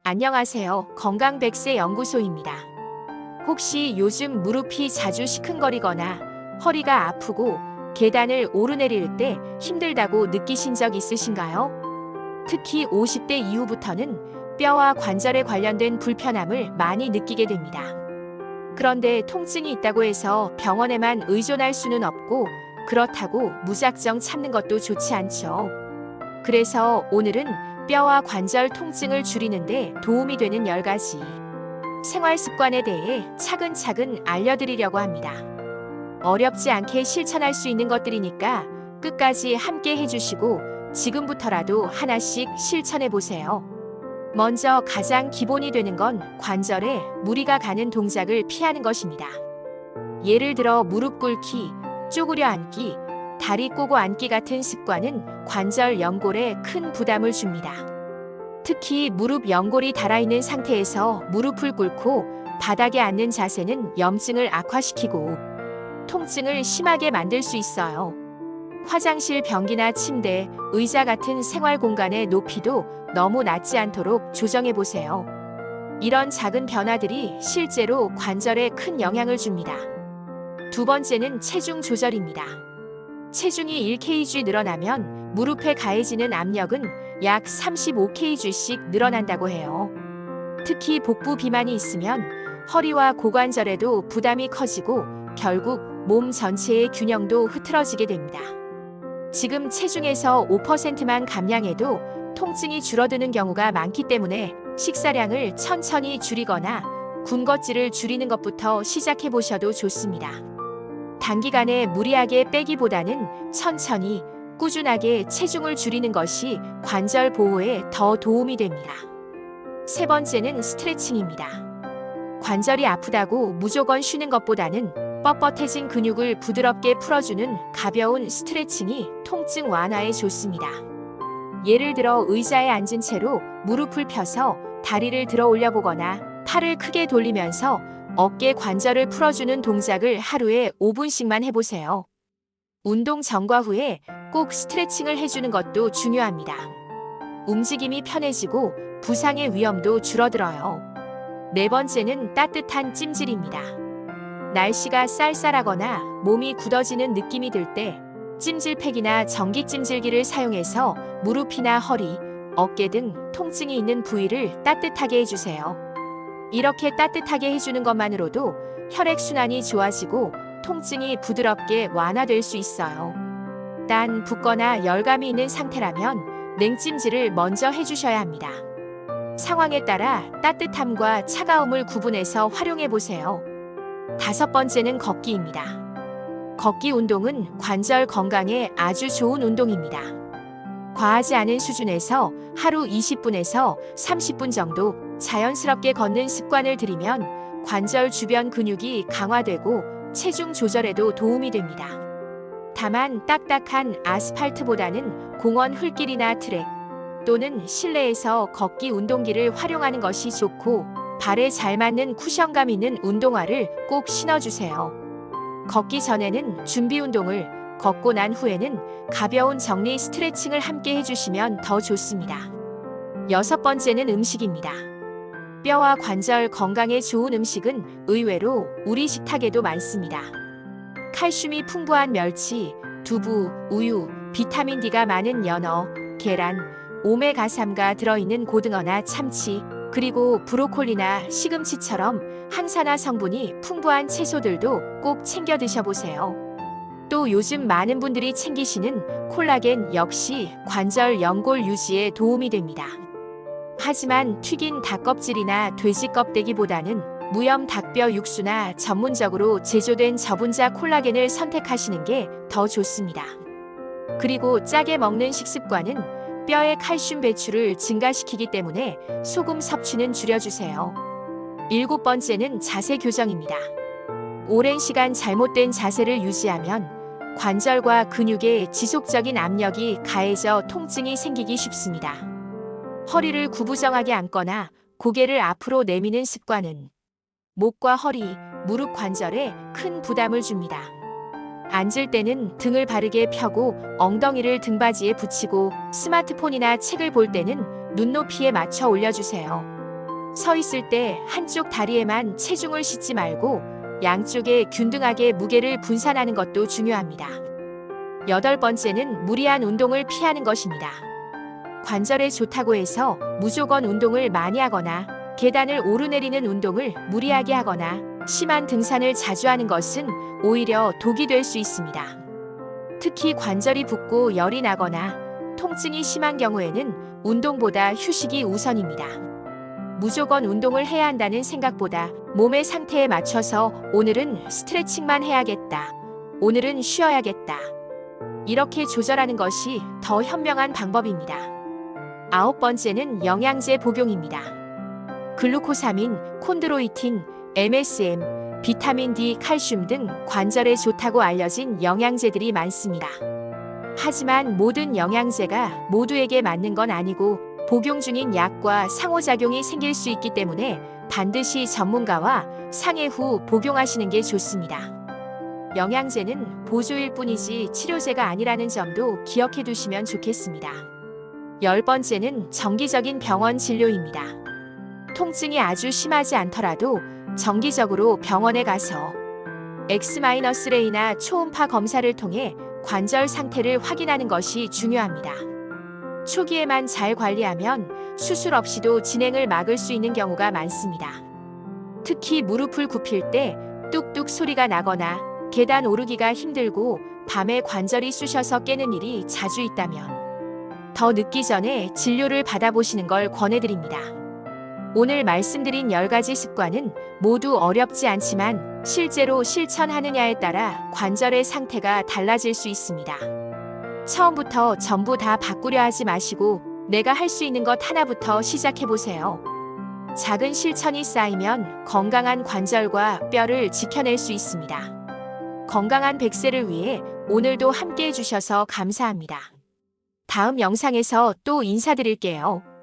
안녕하세요. 건강백세 연구소입니다. 혹시 요즘 무릎이 자주 시큰거리거나 허리가 아프고 계단을 오르내릴 때 힘들다고 느끼신 적 있으신가요? 특히 50대 이후부터는 뼈와 관절에 관련된 불편함을 많이 느끼게 됩니다. 그런데 통증이 있다고 해서 병원에만 의존할 수는 없고, 그렇다고 무작정 참는 것도 좋지 않죠. 그래서 오늘은 뼈와 관절 통증을 줄이는데 도움이 되는 10가지 생활 습관에 대해 차근차근 알려드리려고 합니다. 어렵지 않게 실천할 수 있는 것들이니까 끝까지 함께 해주시고 지금부터라도 하나씩 실천해 보세요. 먼저 가장 기본이 되는 건 관절에 무리가 가는 동작을 피하는 것입니다. 예를 들어 무릎 꿇기, 쪼그려 앉기, 다리 꼬고 앉기 같은 습관은 관절 연골에 큰 부담을 줍니다. 특히 무릎 연골이 닳아있는 상태에서 무릎을 꿇고 바닥에 앉는 자세는 염증을 악화시키고 통증을 심하게 만들 수 있어요. 화장실 변기나 침대, 의자 같은 생활 공간의 높이도 너무 낮지 않도록 조정해 보세요. 이런 작은 변화들이 실제로 관절에 큰 영향을 줍니다. 두 번째는 체중 조절입니다. 체중이 1kg 늘어나면 무릎에 가해지는 압력은 약 35kg씩 늘어난다고 해요. 특히 복부 비만이 있으면 허리와 고관절에도 부담이 커지고 결국 몸 전체의 균형도 흐트러지게 됩니다. 지금 체중에서 5%만 감량해도 통증이 줄어드는 경우가 많기 때문에 식사량을 천천히 줄이거나 군것질을 줄이는 것부터 시작해 보셔도 좋습니다. 단기간에 무리하게 빼기보다는 천천히 꾸준하게 체중을 줄이는 것이 관절 보호에 더 도움이 됩니다. 세 번째는 스트레칭입니다. 관절이 아프다고 무조건 쉬는 것보다는 뻣뻣해진 근육을 부드럽게 풀어주는 가벼운 스트레칭이 통증 완화에 좋습니다. 예를 들어 의자에 앉은 채로 무릎을 펴서 다리를 들어 올려보거나 팔을 크게 돌리면서 어깨 관절을 풀어주는 동작을 하루에 5분씩만 해보세요. 운동 전과 후에 꼭 스트레칭을 해주는 것도 중요합니다. 움직임이 편해지고 부상의 위험도 줄어들어요. 네 번째는 따뜻한 찜질입니다. 날씨가 쌀쌀하거나 몸이 굳어지는 느낌이 들 때 찜질팩이나 전기 찜질기를 사용해서 무릎이나 허리, 어깨 등 통증이 있는 부위를 따뜻하게 해주세요. 이렇게 따뜻하게 해주는 것만으로도 혈액순환이 좋아지고 통증이 부드럽게 완화될 수 있어요. 단 붓거나 열감이 있는 상태라면 냉찜질을 먼저 해주셔야 합니다. 상황에 따라 따뜻함과 차가움을 구분해서 활용해 보세요. 다섯 번째는 걷기입니다. 걷기 운동은 관절 건강에 아주 좋은 운동입니다. 과하지 않은 수준에서 하루 20분에서 30분 정도 자연스럽게 걷는 습관을 들이면 관절 주변 근육이 강화되고 체중 조절에도 도움이 됩니다. 다만 딱딱한 아스팔트보다는 공원 흙길이나 트랙 또는 실내에서 걷기 운동기를 활용하는 것이 좋고, 발에 잘 맞는 쿠션감 있는 운동화를 꼭 신어주세요. 걷기 전에는 준비 운동을, 걷고 난 후에는 가벼운 정리 스트레칭을 함께 해주시면 더 좋습니다. 여섯 번째는 음식입니다. 뼈와 관절 건강에 좋은 음식은 의외로 우리 식탁에도 많습니다. 칼슘이 풍부한 멸치, 두부, 우유, 비타민 D가 많은 연어, 계란, 오메가3가 들어있는 고등어나 참치, 그리고 브로콜리나 시금치처럼 항산화 성분이 풍부한 채소들도 꼭 챙겨 드셔보세요. 또 요즘 많은 분들이 챙기시는 콜라겐 역시 관절 연골 유지에 도움이 됩니다. 하지만 튀긴 닭껍질이나 돼지 껍데기보다는 무염 닭뼈 육수나 전문적으로 제조된 저분자 콜라겐을 선택하시는 게 더 좋습니다. 그리고 짜게 먹는 식습관은 뼈의 칼슘 배출을 증가시키기 때문에 소금 섭취는 줄여주세요. 일곱 번째는 자세 교정입니다. 오랜 시간 잘못된 자세를 유지하면 관절과 근육에 지속적인 압력이 가해져 통증이 생기기 쉽습니다. 허리를 구부정하게 앉거나 고개를 앞으로 내미는 습관은 목과 허리, 무릎 관절에 큰 부담을 줍니다. 앉을 때는 등을 바르게 펴고 엉덩이를 등받이에 붙이고 스마트폰이나 책을 볼 때는 눈높이에 맞춰 올려주세요. 서 있을 때 한쪽 다리에만 체중을 싣지 말고 양쪽에 균등하게 무게를 분산하는 것도 중요합니다. 8번째는 무리한 운동을 피하는 것입니다. 관절에 좋다고 해서 무조건 운동을 많이 하거나 계단을 오르내리는 운동을 무리하게 하거나 심한 등산을 자주 하는 것은 오히려 독이 될 수 있습니다. 특히 관절이 붓고 열이 나거나 통증이 심한 경우에는 운동보다 휴식이 우선입니다. 무조건 운동을 해야 한다는 생각보다 몸의 상태에 맞춰서 오늘은 스트레칭만 해야겠다. 오늘은 쉬어야겠다. 이렇게 조절하는 것이 더 현명한 방법입니다. 9번째는 영양제 복용입니다. 글루코사민, 콘드로이틴, MSM, 비타민 D, 칼슘 등 관절에 좋다고 알려진 영양제들이 많습니다. 하지만 모든 영양제가 모두에게 맞는 건 아니고 복용 중인 약과 상호작용이 생길 수 있기 때문에 반드시 전문가와 상해 후 복용하시는 게 좋습니다. 영양제는 보조일 뿐이지 치료제가 아니라는 점도 기억해 두시면 좋겠습니다. 10번째는 정기적인 병원 진료입니다. 통증이 아주 심하지 않더라도 정기적으로 병원에 가서 X-레이나 초음파 검사를 통해 관절 상태를 확인하는 것이 중요합니다. 초기에만 잘 관리하면 수술 없이도 진행을 막을 수 있는 경우가 많습니다. 특히 무릎을 굽힐 때 뚝뚝 소리가 나거나 계단 오르기가 힘들고 밤에 관절이 쑤셔서 깨는 일이 자주 있다면 더 늦기 전에 진료를 받아보시는 걸 권해드립니다. 오늘 말씀드린 10가지 습관은 모두 어렵지 않지만 실제로 실천하느냐에 따라 관절의 상태가 달라질 수 있습니다. 처음부터 전부 다 바꾸려 하지 마시고 내가 할 수 있는 것 하나부터 시작해보세요. 작은 실천이 쌓이면 건강한 관절과 뼈를 지켜낼 수 있습니다. 건강한 100세를 위해 오늘도 함께 해주셔서 감사합니다. 다음 영상에서 또 인사드릴게요.